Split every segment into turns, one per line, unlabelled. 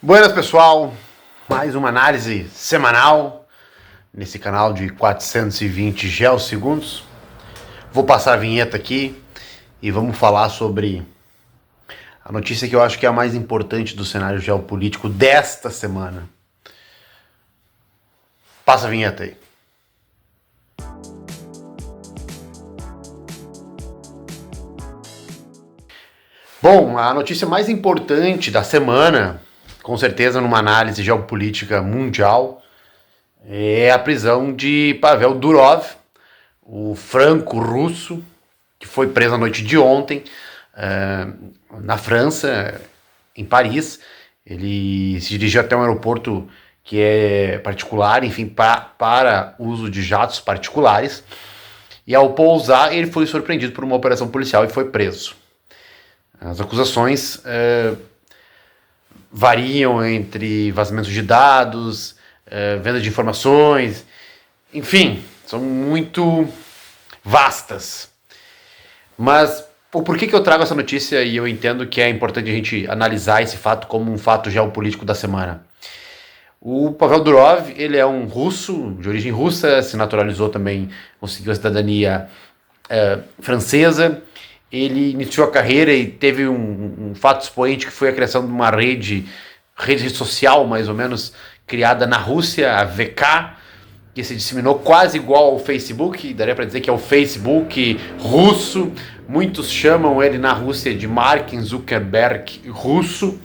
Buenas, pessoal, mais uma análise semanal nesse canal de 420 geossegundos. Vou passar a vinheta aqui e vamos falar sobre a notícia que eu acho que é a mais importante do cenário geopolítico desta semana. Passa a vinheta aí. Bom, a notícia mais importante da semana, com certeza numa análise geopolítica mundial, é a prisão de Pavel Durov, o franco-russo, que foi preso à noite de ontem na França, em Paris. Ele se dirigiu até um aeroporto que é particular, enfim, para uso de jatos particulares. E ao pousar, ele foi surpreendido por uma operação policial e foi preso. As acusações variam entre vazamentos de dados, venda de informações, enfim, são muito vastas. Mas por que eu trago essa notícia e eu entendo que é importante a gente analisar esse fato como um fato geopolítico da semana? O Pavel Durov, ele é um russo, de origem russa, se naturalizou também, conseguiu a cidadania francesa. Ele iniciou a carreira e teve um fato expoente que foi a criação de uma rede social, mais ou menos, criada na Rússia, a VK, que se disseminou quase igual ao Facebook, daria para dizer que é o Facebook russo. Muitos chamam ele na Rússia de Mark Zuckerberg russo.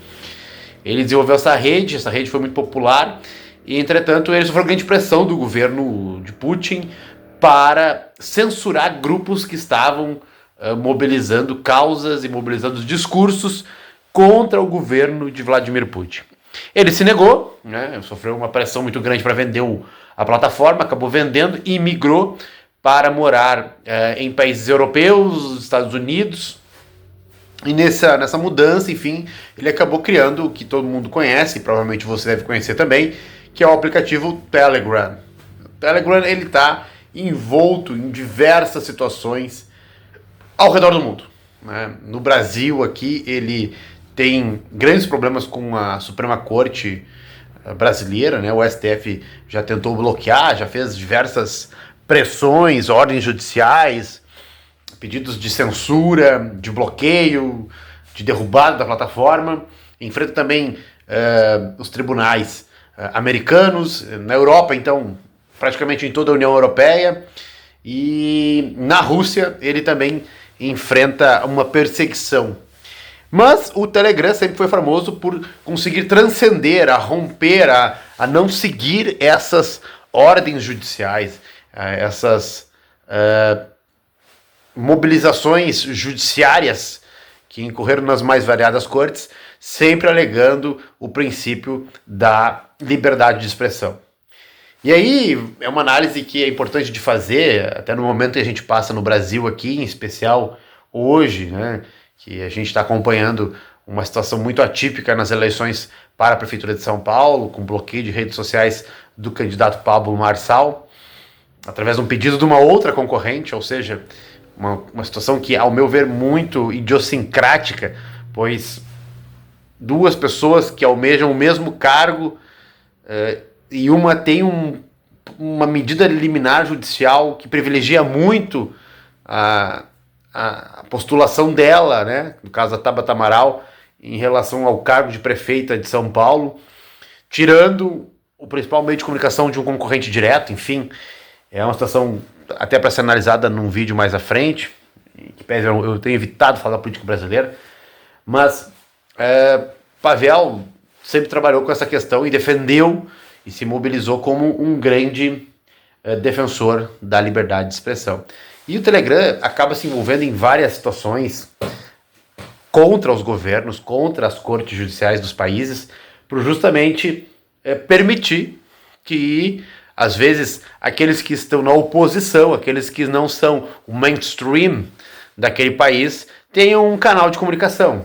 Ele desenvolveu essa rede foi muito popular, e entretanto ele sofreu grande pressão do governo de Putin para censurar grupos que estavam mobilizando causas e mobilizando discursos contra o governo de Vladimir Putin. Ele se negou, sofreu uma pressão muito grande para vender a plataforma, acabou vendendo e migrou para morar em países europeus, Estados Unidos. E nessa mudança, enfim, ele acabou criando o que todo mundo conhece, provavelmente você deve conhecer também, que é o aplicativo Telegram. O Telegram, ele está envolto em diversas situações ao redor do mundo. No Brasil, aqui, ele tem grandes problemas com a Suprema Corte brasileira, o STF já tentou bloquear, já fez diversas pressões, ordens judiciais, pedidos de censura, de bloqueio, de derrubada da plataforma. Enfrenta também os tribunais americanos, na Europa, então, praticamente em toda a União Europeia, e na Rússia ele também enfrenta uma perseguição. Mas o Telegram sempre foi famoso por conseguir transcender, a romper, a não seguir essas ordens judiciais, essas mobilizações judiciárias que incorreram nas mais variadas cortes, sempre alegando o princípio da liberdade de expressão. E aí é uma análise que é importante de fazer, até no momento que a gente passa no Brasil aqui, em especial hoje, que a gente está acompanhando uma situação muito atípica nas eleições para a Prefeitura de São Paulo, com bloqueio de redes sociais do candidato Pablo Marçal, através de um pedido de uma outra concorrente, ou seja, uma situação que, ao meu ver, muito idiosincrática, pois duas pessoas que almejam o mesmo cargo e uma tem uma medida liminar judicial que privilegia muito a postulação dela, no caso da Tabata Amaral, em relação ao cargo de prefeita de São Paulo, tirando o principal meio de comunicação de um concorrente direto. Enfim, é uma situação até para ser analisada num vídeo mais à frente, que pese eu tenho evitado falar da política brasileira, mas Pavel sempre trabalhou com essa questão e defendeu e se mobilizou como um grande defensor da liberdade de expressão. E o Telegram acaba se envolvendo em várias situações contra os governos, contra as cortes judiciais dos países, por justamente permitir que, às vezes, aqueles que estão na oposição, aqueles que não são o mainstream daquele país, tenham um canal de comunicação.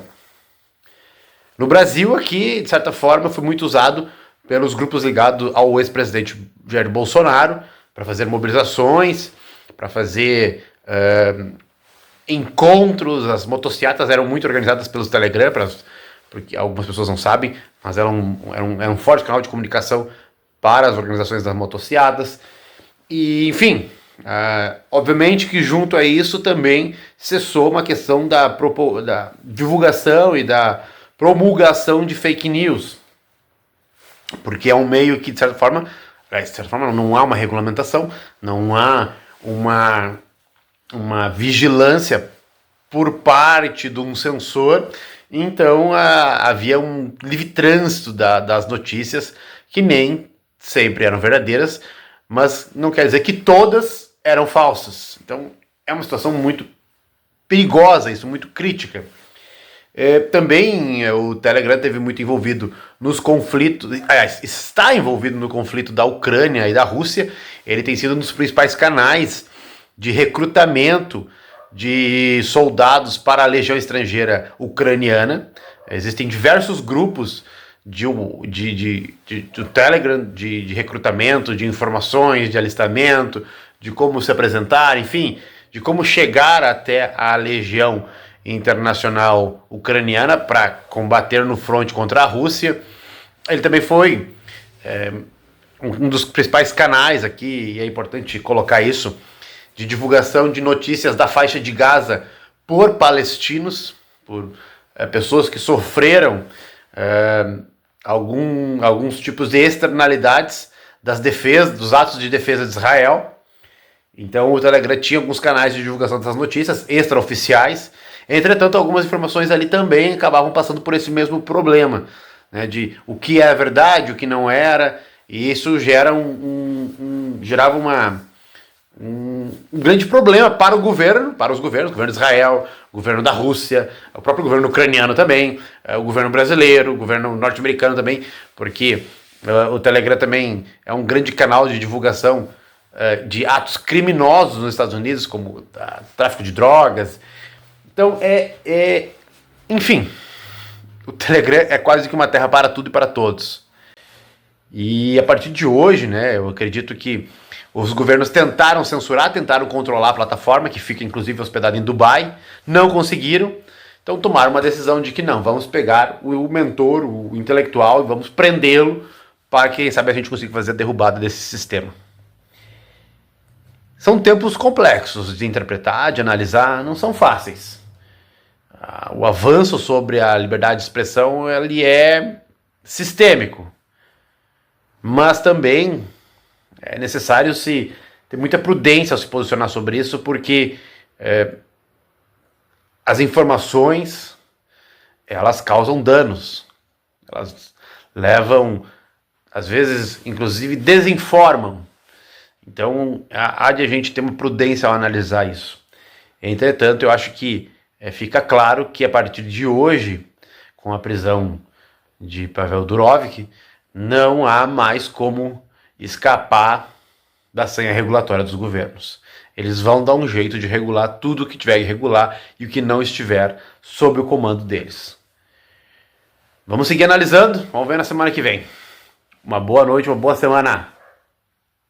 No Brasil, aqui, de certa forma, foi muito usado pelos grupos ligados ao ex-presidente Jair Bolsonaro para fazer mobilizações, para fazer encontros. As motocicletas eram muito organizadas pelos Telegram para porque algumas pessoas não sabem, mas era um forte canal de comunicação para as organizações das motocicletas. E, enfim, obviamente que junto a isso também se soma a questão da divulgação e da promulgação de fake news, porque é um meio que, de certa forma, não há uma regulamentação, não há uma vigilância por parte de um censor, então havia um livre trânsito das notícias, que nem sempre eram verdadeiras, mas não quer dizer que todas eram falsas. Então é uma situação muito perigosa, isso, muito crítica. Também o Telegram teve muito envolvido nos conflitos, aliás, está envolvido no conflito da Ucrânia e da Rússia. Ele tem sido um dos principais canais de recrutamento de soldados para a legião estrangeira ucraniana. Existem diversos grupos do Telegram de recrutamento, de informações, de alistamento, de como se apresentar, enfim, de como chegar até a legião internacional ucraniana para combater no fronte contra a Rússia. Ele também foi um dos principais canais aqui, e é importante colocar isso, de divulgação de notícias da faixa de Gaza por palestinos, por pessoas que sofreram alguns tipos de externalidades dos atos de defesa de Israel. Então o Telegram tinha alguns canais de divulgação dessas notícias extraoficiais. Entretanto, algumas informações ali também acabavam passando por esse mesmo problema, né, de o que é verdade, o que não era, e isso gerava um grande problema para os governos, o governo de Israel, o governo da Rússia, o próprio governo ucraniano também, o governo brasileiro, o governo norte-americano também, porque o Telegram também é um grande canal de divulgação de atos criminosos nos Estados Unidos, como tráfico de drogas. Então, enfim, o Telegram é quase que uma terra para tudo e para todos. E a partir de hoje, né, eu acredito que os governos tentaram censurar, tentaram controlar a plataforma, que fica inclusive hospedada em Dubai, não conseguiram. Então tomaram uma decisão de que não, vamos pegar o mentor, o intelectual, e vamos prendê-lo para que, quem sabe, a gente consiga fazer a derrubada desse sistema. São tempos complexos de interpretar, de analisar, não são fáceis. O avanço sobre a liberdade de expressão, ele é sistêmico, mas também é necessário ter muita prudência ao se posicionar sobre isso, porque as informações, elas causam danos, elas levam, às vezes, inclusive desinformam. Então há de a gente ter uma prudência ao analisar isso. Entretanto, eu acho que fica claro que a partir de hoje, com a prisão de Pavel Durov, não há mais como escapar da senha regulatória dos governos. Eles vão dar um jeito de regular tudo o que tiver que regular e o que não estiver sob o comando deles. Vamos seguir analisando, vamos ver na semana que vem. Uma boa noite, uma boa semana.